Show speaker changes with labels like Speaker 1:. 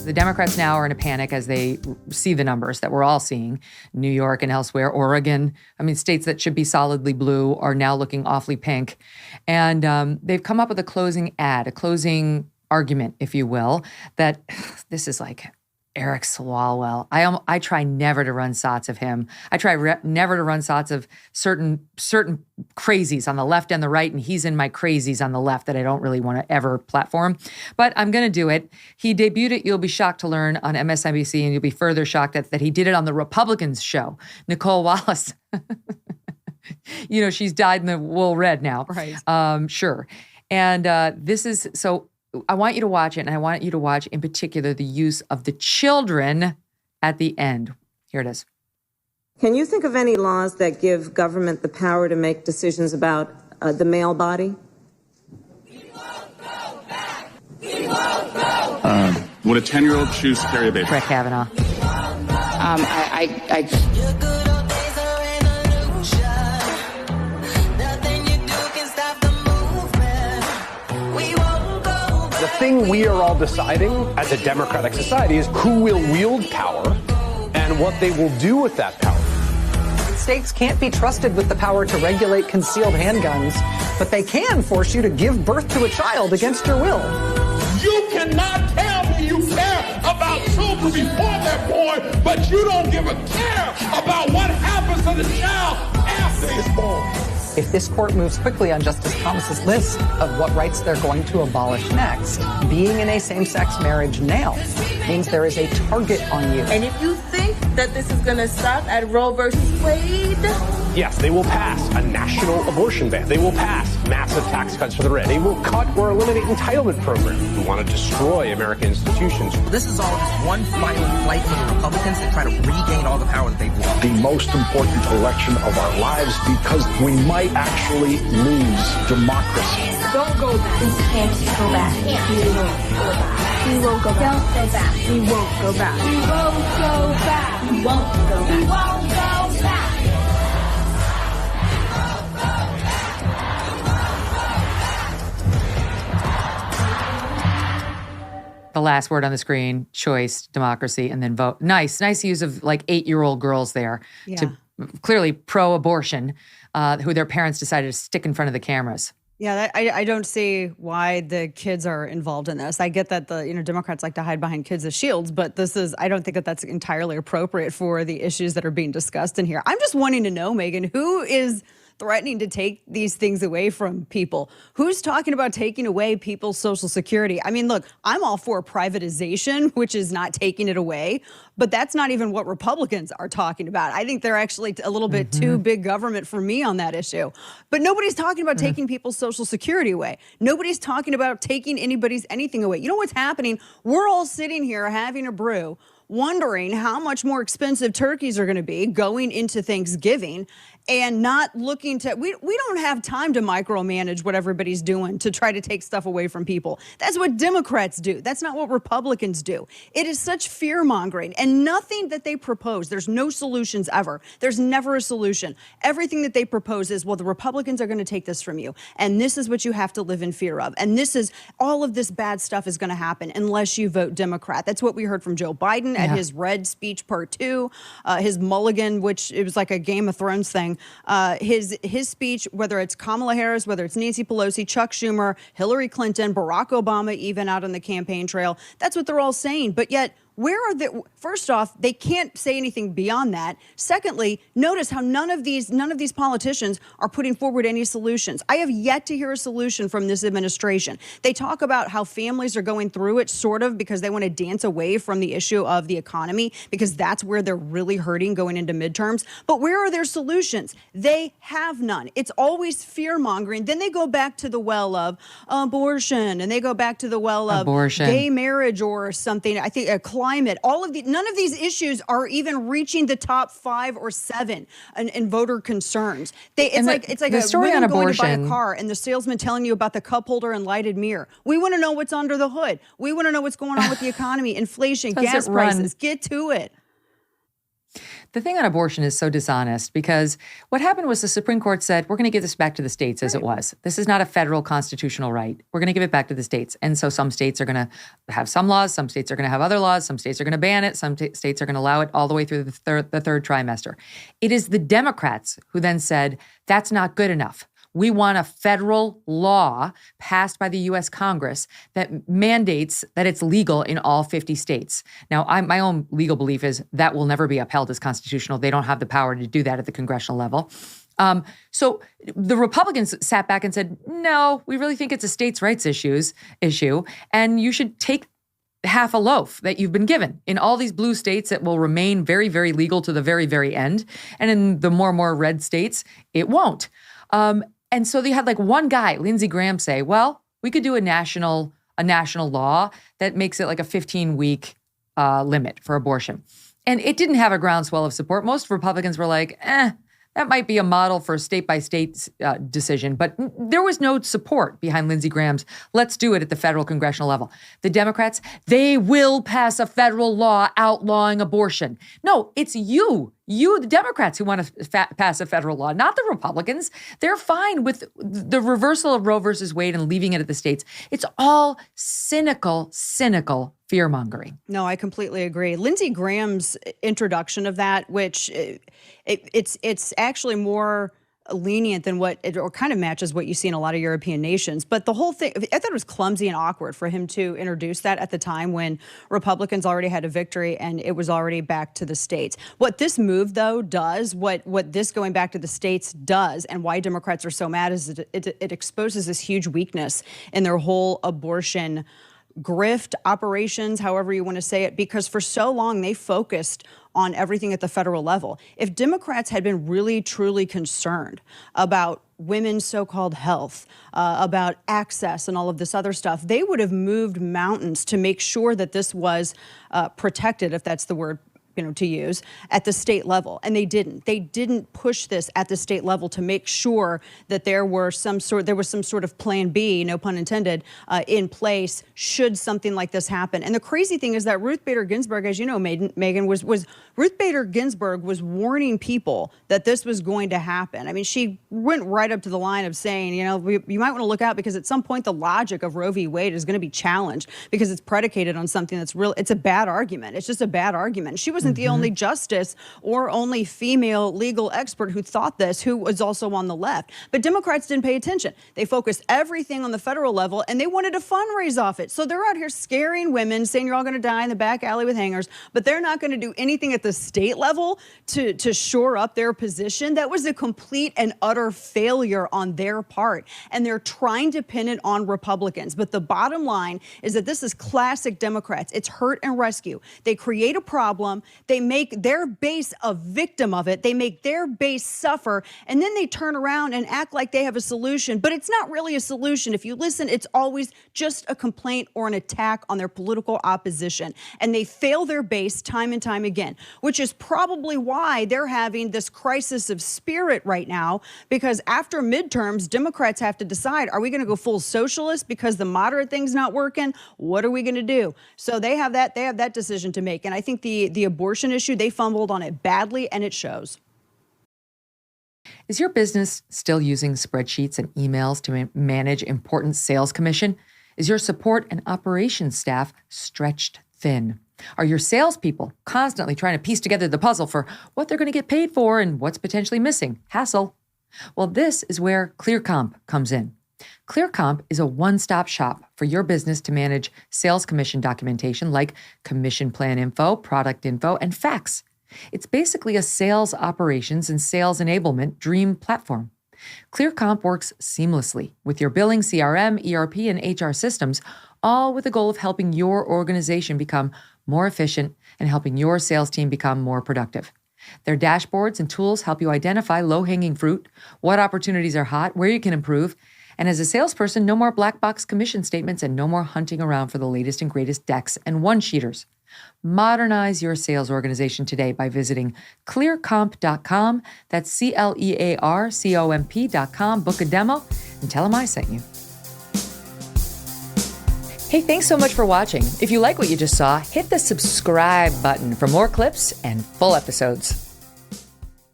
Speaker 1: the Democrats now are in a panic as they see the numbers that we're all seeing. New York and elsewhere, Oregon, I mean, states that should be solidly blue are now looking awfully pink. And they've come up with a closing argument, if you will, that this is like Eric Swalwell. I try never to run sots of him. I try never to run sots of certain crazies on the left and the right, and he's in my crazies on the left that I don't really want to ever platform. But I'm going to do it. He debuted it, you'll be shocked to learn, on MSNBC, and you'll be further shocked that he did it on the Republicans show. Nicole Wallace, you know, she's dyed in the wool red now.
Speaker 2: Right.
Speaker 1: Sure. And this is, so I want you to watch it, and I want you to watch in particular the use of the children at the end. Here it is.
Speaker 3: Can you think of any laws that give government the power to make decisions about the male body?
Speaker 4: We won't go back. We won't go back.
Speaker 5: Would a 10-year-old choose to carry a baby?
Speaker 1: Brett Kavanaugh.
Speaker 6: The thing we are all deciding as a democratic society is who will wield power and what they will do with that power.
Speaker 7: States can't be trusted with the power to regulate concealed handguns, but they can force you to give birth to a child against your will.
Speaker 4: You cannot tell me you care about children before they're born, but you don't give a care about what happens to the child after it's born.
Speaker 7: If this court moves quickly on Justice Thomas's list of what rights they're going to abolish next, being in a same-sex marriage now means there is a target on you.
Speaker 8: And if you think that this is going to stop at Roe versus Wade,
Speaker 6: Yes, they will pass a national abortion ban. They will pass massive tax cuts for the rich. They will cut or eliminate entitlement programs who want to destroy American institutions.
Speaker 9: This is all just one final flight for the Republicans to try to regain all the power that they've won.
Speaker 10: The most important election of our lives, because we might actually lose democracy.
Speaker 11: Don't go back. We can't go back. We won't go back. We won't go back. We won't go back. We won't go back. We won't go back. We won't go back.
Speaker 1: The last word on the screen, choice, democracy, and then vote. Nice use of like 8-year-old girls there to clearly pro-abortion, who their parents decided to stick in front of the cameras.
Speaker 2: Yeah, I don't see why the kids are involved in this. I get that the Democrats like to hide behind kids as shields, but I don't think that that's entirely appropriate for the issues that are being discussed in here. I'm just wanting to know, Megyn, who is threatening to take these things away from people? Who's talking about taking away people's Social Security? I mean, look, I'm all for privatization, which is not taking it away, but that's not even what Republicans are talking about. I think they're actually a little bit too big government for me on that issue. But nobody's talking about taking people's Social Security away. Nobody's talking about taking anybody's anything away. You know what's happening? We're all sitting here having a brew, wondering how much more expensive turkeys are going to be going into Thanksgiving, and not looking to, we don't have time to micromanage what everybody's doing to try to take stuff away from people. That's what Democrats do. That's not what Republicans do. It is such fear mongering, and nothing that they propose, there's no solutions ever. There's never a solution. Everything that they propose is, well, the Republicans are going to take this from you, and this is what you have to live in fear of. And this is, all of this bad stuff is going to happen unless you vote Democrat. That's what we heard from Joe Biden at his Red speech part 2, his mulligan, which it was like a Game of Thrones thing. His speech, whether it's Kamala Harris, whether it's Nancy Pelosi, Chuck Schumer, Hillary Clinton, Barack Obama, even out on the campaign trail, that's what they're all saying. But yet, where are the, first off, they can't say anything beyond that. Secondly, notice how none of these politicians are putting forward any solutions. I have yet to hear a solution from this administration. They talk about how families are going through it, sort of, because they want to dance away from the issue of the economy, because that's where they're really hurting going into midterms. But where are their solutions? They have none. It's always fear-mongering. Then they go back to the well of abortion, and they go back to the well of gay marriage or something. I think climate. All of none of these issues are even reaching the top 5 or 7 in voter concerns. It's like a
Speaker 1: story
Speaker 2: woman
Speaker 1: on
Speaker 2: going to buy
Speaker 1: abortion.
Speaker 2: a car and the salesman telling you about the cup holder and lighted mirror. We want to know what's under the hood. We want to know what's going on with the economy, inflation, gas prices. Get to it.
Speaker 1: The thing on abortion is so dishonest because what happened was the Supreme Court said, we're going to give this back to the states as it was. This is not a federal constitutional right. We're going to give it back to the states. And so some states are going to have some laws, some states are going to have other laws, some states are going to ban it, some states are going to allow it all the way through the third trimester. It is the Democrats who then said, that's not good enough. We want a federal law passed by the U.S. Congress that mandates that it's legal in all 50 states. Now, my own legal belief is that will never be upheld as constitutional. They don't have the power to do that at the congressional level. So the Republicans sat back and said, no, we really think it's a states' rights issue, and you should take half a loaf that you've been given in all these blue states that will remain very, very legal to the very, very end. And in the more and more red states, it won't. And so they had like one guy, Lindsey Graham, say, well, we could do a national law that makes it like a 15-week limit for abortion. And it didn't have a groundswell of support. Most Republicans were like, that might be a model for a state-by-state decision. But there was no support behind Lindsey Graham's, let's do it at the federal congressional level. The Democrats, they will pass a federal law outlawing abortion. No, it's you, the Democrats, who want to pass a federal law, not the Republicans. They're fine with the reversal of Roe versus Wade and leaving it at the states. It's all cynical fear-mongering.
Speaker 2: No, I completely agree. Lindsey Graham's introduction of that, which it's actually more lenient than or kind of matches what you see in a lot of European nations. But the whole thing, I thought it was clumsy and awkward for him to introduce that at the time when Republicans already had a victory and it was already back to the states. What this move, though, does, what this going back to the states does, and why Democrats are so mad, is it exposes this huge weakness in their whole abortion grift operations, however you want to say it, because for so long they focused on everything at the federal level. If Democrats had been really, truly concerned about women's so-called health, about access and all of this other stuff, they would have moved mountains to make sure that this was protected, if that's the word to use, at the state level. And they didn't. They didn't push this at the state level to make sure that there was some sort of plan B, no pun intended, in place should something like this happen. And the crazy thing is that Ruth Bader Ginsburg, as you know, Megan, was Ruth Bader Ginsburg was warning people that this was going to happen. I mean, she went right up to the line of saying, you might want to look out because at some point the logic of Roe v. Wade is going to be challenged because it's predicated on something that's real. It's a bad argument. It's just a bad argument. She wasn't the only justice or only female legal expert who thought this, who was also on the left. But Democrats didn't pay attention. They focused everything on the federal level, and they wanted to fundraise off it. So they're out here scaring women, saying you're all going to die in the back alley with hangers, but they're not going to do anything at the state level to shore up their position. That was a complete and utter failure on their part, and they're trying to pin it on Republicans. But the bottom line is that this is classic Democrats. It's hurt and rescue. They create a problem. They make their base a victim of it. They make their base suffer, and then they turn around and act like they have a solution. But it's not really a solution. If you listen, it's always just a complaint or an attack on their political opposition. And they fail their base time and time again, which is probably why they're having this crisis of spirit right now, because after midterms, Democrats have to decide, are we going to go full socialist because the moderate thing's not working? What are we going to do? So they have that decision to make. And I think the abortion issue, they fumbled on it badly, and it shows.
Speaker 1: Is your business still using spreadsheets and emails to manage important sales commission? Is your support and operations staff stretched thin? Are your salespeople constantly trying to piece together the puzzle for what they're going to get paid for and what's potentially missing? Hassle. Well, this is where ClearComp comes in. ClearComp is a one-stop shop for your business to manage sales commission documentation like commission plan info, product info, and facts. It's basically a sales operations and sales enablement dream platform. ClearComp works seamlessly with your billing, CRM, ERP, and HR systems, all with the goal of helping your organization become more efficient and helping your sales team become more productive. Their dashboards and tools help you identify low-hanging fruit, what opportunities are hot, where you can improve. And as a salesperson, no more black box commission statements and no more hunting around for the latest and greatest decks and one-sheeters. Modernize your sales organization today by visiting clearcomp.com. That's ClearComp.com. Book a demo and tell them I sent you. Hey, thanks so much for watching. If you like what you just saw, hit the subscribe button for more clips and full episodes.